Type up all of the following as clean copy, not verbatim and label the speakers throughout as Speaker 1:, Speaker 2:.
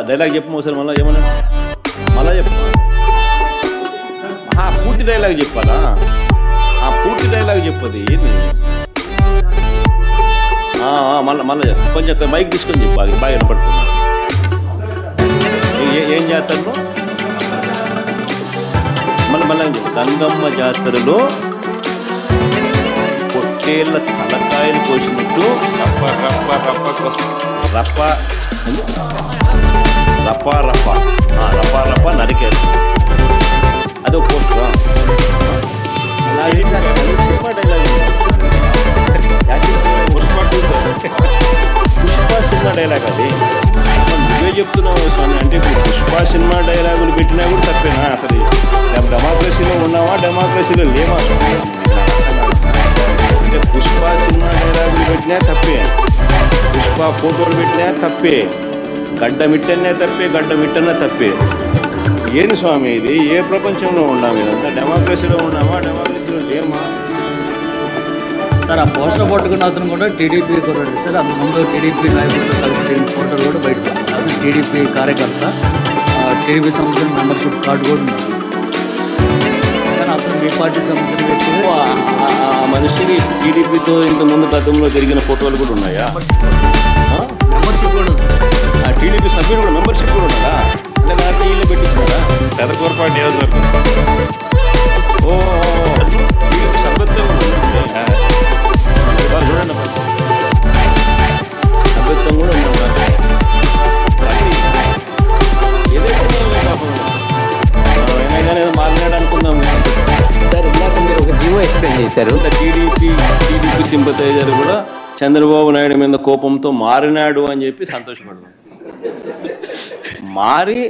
Speaker 1: Dialogue చెప్పు ఒకసారి మళ్ళీ ఏమన్నా మళ్ళా చెప్పు. పూర్తి డైలాగ్ చెప్పాలా? పూర్తి డైలాగ్ చెప్పది ఏంది? మళ్ళీ చెప్పు, కొంచెం మైక్ తీసుకొని చెప్పు, అది బాగా వినపడుతుంది. ఏం చేస్తారు? మళ్ళీ చెప్పు. గంగమ్మ జాతరలో పొట్టేళ్ళ తలకాయలు కోసినట్టు రప్ప నరికారు. అదో post cinema dialogue. Pushpa cinema dialogue అది. నువ్వే చెప్తున్నావు స్వామి. అంటే ఇప్పుడు పుష్ప సినిమా డైలాగులు పెట్టినా కూడా తప్పేనా? అసలు డెమోక్రసీలో ఉన్నావా, డెమోక్రసీలో లేవా? అంటే పుష్ప సినిమా డైలాగులు పెట్టినా తప్పే, పుష్ప ఫోటోలు పెట్టినా తప్పే, గడ్డ మిట్టనే తప్పే, గడ్డ మిట్టనే తప్పే. ఏంటి స్వామి ఇది? ఏ ప్రపంచంలో ఉన్నాము? ఇదంతా డెమోక్రసీలో ఉన్నామా, డెమోక్రసీలో లేమా?
Speaker 2: సార్, ఆ పోస్టర్ పట్టుకున్న అతను కూడా టీడీపీ కుర్రాడు సార్. అంతకుముందు టీడీపీ నాయకులతో కలిసి ఫోటోలు కూడా బయట అది టీడీపీ కార్యకర్త, టీడీపీ సంబంధించిన మెంబర్షిప్ కార్డు కూడా ఉంది. కానీ అతను మీ పార్టీకి సంబంధించిన వ్యక్తి.
Speaker 1: ఆ మనిషికి టీడీపీతో ఇంతకుముందు గతంలో జరిగిన ఫోటోలు కూడా ఉన్నాయా?
Speaker 2: మెంబర్షిప్ కూడా ఉంది.
Speaker 1: టీడీపీ సభ్యులు కూడా మెంబర్షిప్ కూడా ఉన్నారా? అంటే దాంట్లో వీళ్ళు పెట్టించారా?
Speaker 3: పెదకూరపాటి నియోజకవర్గం.
Speaker 1: ఓ సభ్యత్వం చూడండి, సభ్యత్వం కూడా ఉందా? ఏదైతే అయినా కానీ మారినాడు అనుకుందాం
Speaker 4: సార్. ఇందాక మీరు ఒక జీవో ఎక్స్ప్లెయిన్ చేశారు.
Speaker 1: టీడీపీ సింపథైజర్ కూడా చంద్రబాబు నాయుడు మీద కోపంతో మారినాడు అని చెప్పి సంతోషపడదాం. మారి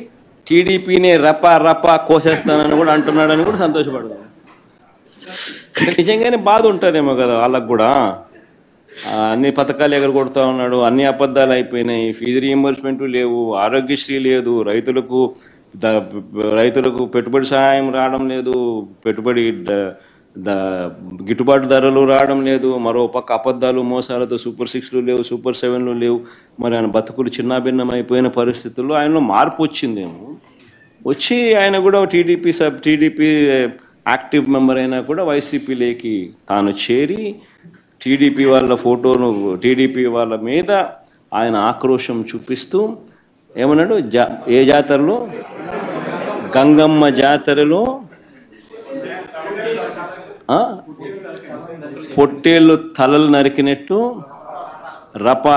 Speaker 1: టీడీపీని రపా కోసేస్తానని కూడా అంటున్నాడని కూడా సంతోషపడదాం. నిజంగానే బాధ ఉంటుందేమో కదా వాళ్ళకు కూడా. అన్ని పథకాలు ఎగరగొడుతూ ఉన్నాడు, అన్ని అబద్ధాలు అయిపోయినాయి, ఫీజు రీయింబర్స్మెంట్ లేవు, ఆరోగ్యశ్రీ లేదు, రైతులకు పెట్టుబడి సహాయం రావడం లేదు, పెట్టుబడి గిట్టుబాటు ధరలు రావడం లేదు, మరో పక్క అబద్ధాలు మోసాలతో సూపర్ 6లు లేవు, సూపర్ 7లు లేవు. మరి ఆయన బతుకులు చిన్నాభిన్నం అయిపోయిన పరిస్థితుల్లో ఆయనలో మార్పు వచ్చిందేమో. వచ్చి ఆయన కూడా టీడీపీ యాక్టివ్ మెంబర్ అయినా కూడా వైసీపీలోకి తాను చేరి టీడీపీ వాళ్ళ ఫోటోను, టీడీపీ వాళ్ళ మీద ఆయన ఆక్రోశం చూపిస్తూ ఏమన్నాడు? ఏ జాతరలో? గంగమ్మ జాతరలో పొట్టేళ్ళు తలలు నరికినట్టు రపా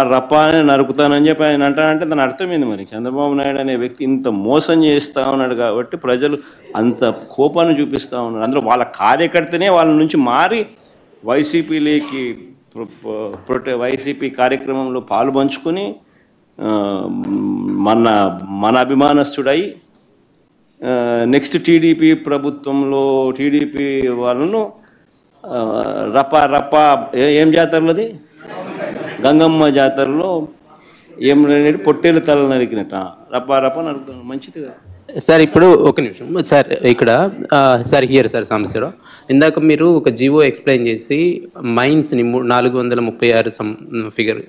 Speaker 1: అని నరుకుతానని చెప్పి ఆయన అంటానంటే దాని అర్థమైంది. మరి చంద్రబాబు నాయుడు అనే వ్యక్తి ఇంత మోసం చేస్తూ ఉన్నాడు కాబట్టి ప్రజలు అంత కోపాన్ని చూపిస్తూ ఉన్నారు. అందులో వాళ్ళ కార్యకర్తనే వాళ్ళ నుంచి మారి వైసీపీలోకి వైసీపీ కార్యక్రమంలో పాలు పంచుకొని మన అభిమానస్తుడై నెక్స్ట్ టీడీపీ ప్రభుత్వంలో టీడీపీ వాళ్ళను రపా ఏం జాతరలోది? గంగమ్మ జాతరలో ఏం పొట్టేలు తల నరికినట్ట రపా నరుకుతాను. మంచిది కదా
Speaker 4: సార్. ఇప్పుడు ఒక నిమిషం సార్. ఇక్కడ సార్ హియర్ సార్ సమస్యరావు, ఇందాక మీరు ఒక జీవో ఎక్స్ప్లెయిన్ చేసి మైన్స్ని 436 ఫిగర్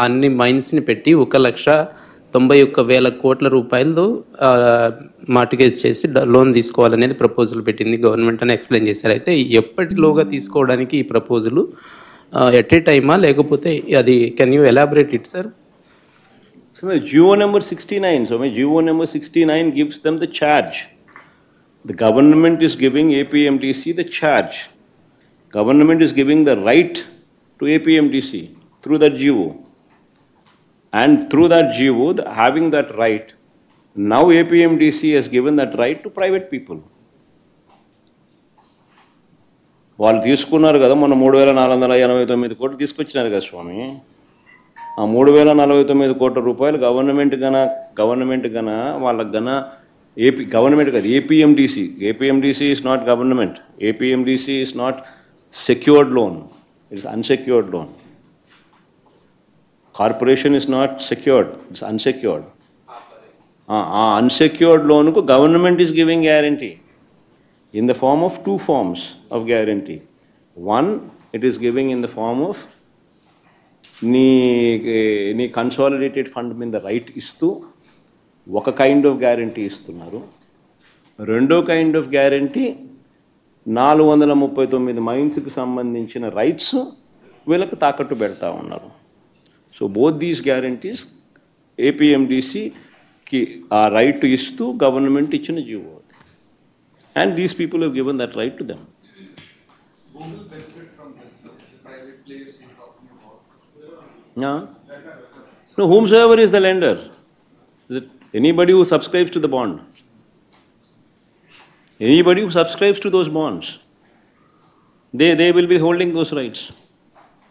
Speaker 4: అన్ని మైన్స్ని పెట్టి 1,91,000 కోట్ల రూపాయలు మార్టిగేజ్ చేసి లోన్ తీసుకోవాలనేది ప్రపోజల్ పెట్టింది గవర్నమెంట్ అని ఎక్స్ప్లెయిన్ చేశారు. అయితే ఎప్పటిలోగా తీసుకోవడానికి ఈ ప్రపోజలు? ఎట్ ఏ టైమా లేకపోతే అది can you elaborate it sir?
Speaker 1: So GO number 69. So GO number 69 gives them the charge. The government is giving APMTC the charge. Government is giving the right to APMTC through that GO. And through that GO, having that right, now APMTC has given that right to private people. వాళ్ళు తీసుకున్నారు కదా మొన్న 3,489 కోట్లు తీసుకొచ్చినారు కదా స్వామి. ఆ 3,049 కోట్ల రూపాయలు గవర్నమెంట్ గన వాళ్ళకి గన గవర్నమెంట్ కాదు APMDC. APMDC is not government. APMDC is not secured loan, it's unsecured loan. Corporation is not secured, it's unsecured. ఆ అన్సెక్యూర్డ్ లోన్కు government is giving guarantee in the form of two forms of guarantee. One, it is giving in the form of నీ consolidated fund మీద right ఇస్తూ ఒక kind of guarantee ఇస్తున్నారు. రెండో kind of guarantee 439 మైన్స్కి సంబంధించిన rights వీళ్ళకి తాకట్టు పెడతా ఉన్నారు. సో బోత్ దీస్ గ్యారంటీస్ ఏపీఎండిసికి ఆ రైట్ ఇస్తూ గవర్నమెంట్ ఇచ్చిన GO. And these people have given that right to them. No, whomsoever is the lender. Is it anybody who subscribes to the bond? Anybody who subscribes to those bonds, they will be holding those rights.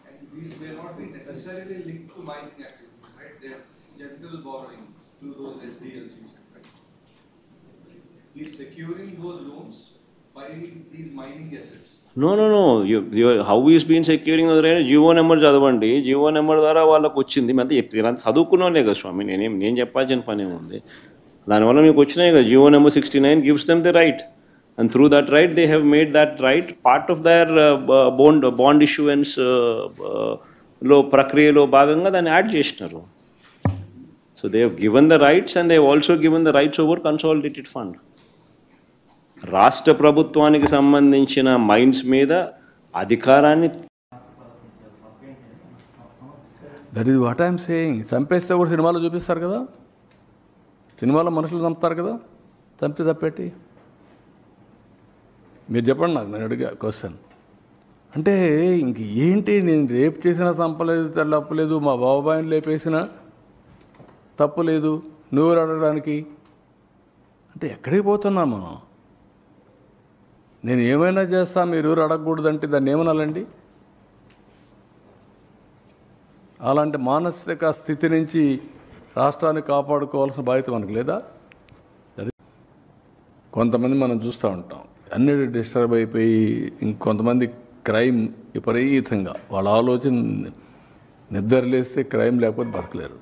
Speaker 3: And these may not be necessarily linked to mining activities, right? They're general borrowing through those SDLs, right? He's securing those loans by these mining assets.
Speaker 1: No. How he's been securing those rights? GO number చదవండి. GO number ద్వారా వాళ్ళకు వచ్చింది. అంతే చెప్తారు. చదువుకున్నానే కదా స్వామి. నేను చెప్పాల్సిన పని ఏముంది? దానివల్ల మీకు వచ్చినాయి కదా. GO number 69 gives them the right. And through that right, they have made that right part of their bond issuance లో ప్రక్రియలో భాగంగా దాన్ని యాడ్ చేసినారు. So they have given the rights and they have also given the rights over consolidated fund. రాష్ట్ర ప్రభుత్వానికి సంబంధించిన mines మీద అధికారాన్ని
Speaker 5: that is what I'm saying. చంపేస్తే కూడా సినిమాలో చూపిస్తారు కదా, సినిమాలో మనుషులు చంపుతారు కదా, చంపితే తప్పేటి? మీరు చెప్పండి నాకు, నేను అడిగా క్వశ్చన్. అంటే ఇంక ఏంటి, నేను రేపు చేసినా చంపలేదు, తప్పలేదు, మా బాబాయిని లేపేసినా తప్పులేదు, నువ్వు అడగడానికి అంటే ఎక్కడికి పోతున్నాం మనం? నేను ఏమైనా చేస్తా, మీరు ఎవరు అడగకూడదంటే దాన్ని ఏమనాలండి? అలాంటి మానసిక స్థితి నుంచి రాష్ట్రాన్ని కాపాడుకోవాల్సిన బాధ్యత మనకు లేదా? కొంతమంది మనం చూస్తూ ఉంటాం, అన్ని డిస్టర్బ్ అయిపోయి, ఇంకొంతమంది క్రైమ్ విపరీతంగా, వాళ్ళ ఆలోచన నిద్రలేస్తే క్రైమ్ లేకపోతే బతకలేరు.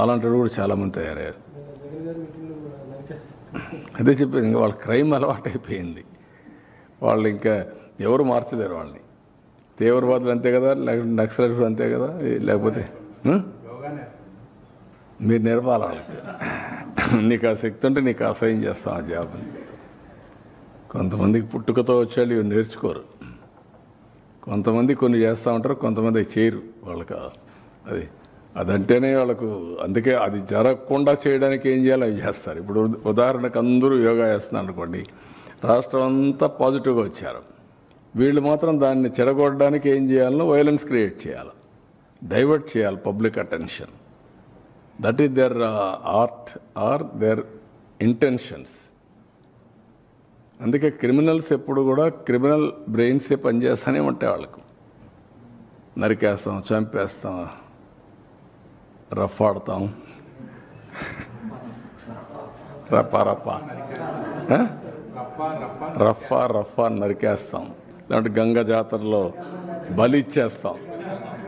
Speaker 5: అలాంటి కూడా చాలామంది తయారయ్యారు. అదే చెప్పేది, ఇంకా వాళ్ళ క్రైమ్ అలవాటు అయిపోయింది. వాళ్ళు ఇంకా ఎవరు మార్చలేరు వాళ్ళని. తీవ్రవాదులు అంతే కదా, లేకపోతే నక్సలైట్లు అంతే కదా, లేకపోతే మీరు నేర్పాలి వాళ్ళకి. నీకు ఆ శక్తి ఉంటే నీకు అసహ్యం చేస్తాం ఆ జాబ్ని. కొంతమందికి పుట్టుకతో వచ్చేళ్ళు ఇవి నేర్చుకోరు. కొంతమంది కొన్ని చేస్తూ ఉంటారు, కొంతమంది అవి చేయరు. వాళ్ళకి అదంటేనే వాళ్ళకు, అందుకే అది జరగకుండా చేయడానికి ఏం చేయాలో అవి చేస్తారు. ఇప్పుడు ఉదాహరణకు అందరూ యోగా చేస్తున్నారు అనుకోండి, రాష్ట్రం అంతా పాజిటివ్గా వచ్చారు, వీళ్ళు మాత్రం దాన్ని చెడగొట్టడానికి ఏం చేయాలో వైలెన్స్ క్రియేట్ చేయాలి, డైవర్ట్ చేయాలి public attention. That is their art or their intentions. అందుకే క్రిమినల్స్ ఎప్పుడు కూడా క్రిమినల్ బ్రెయిన్సే పనిచేస్తూనే ఉంటాయి. వాళ్ళకు నరికేస్తాం, చంపేస్తాం, రఫ్ ఆడతాం, రఫా నరికేస్తాం, లేదంటే గంగ జాతరలో బలి ఇచ్చేస్తాం.